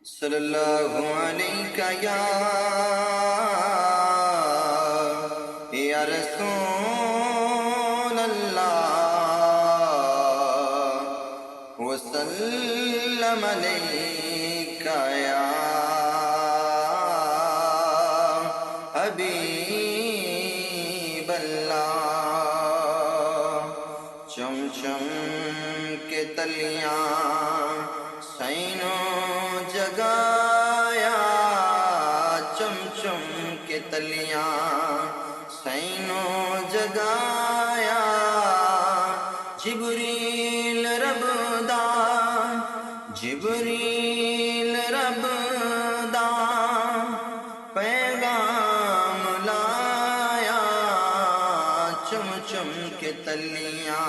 صلی اللہ علیہ یا رسول اللہ وسلم علیکہ یا حبیب اللہ۔ چم چم کے تلیاں سینوں جگایا، چم چم کے تلیاں سینوں جگایا، جبریل رب دا جبریل رب دا پیغام لایا، چم چم کے تلیاں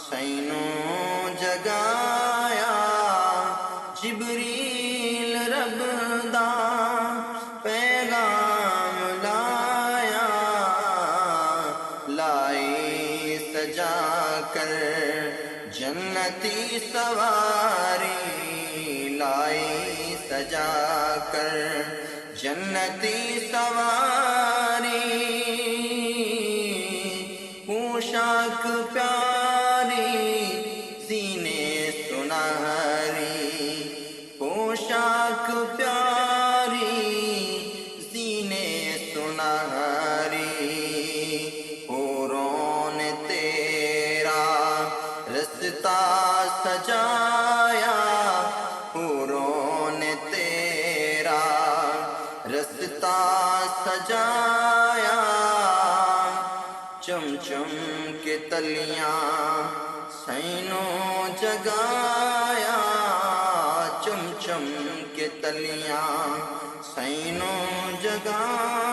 سینوں جگایا، جبریل رب دا پیغام لایا، لائی سجا کر جنتی سواری، لائی سجا کر جنتی سواری، پوشاک پیاری زینے سنہری، پوشاک پیاری زینے سنہری، حوروں نے تیرا رستہ سجایا، حوروں نے تیرا رستہ سجایا، چم چم کے تلیاں سینوں جگایا، چم چم کے تلیاں سینوں جگایا۔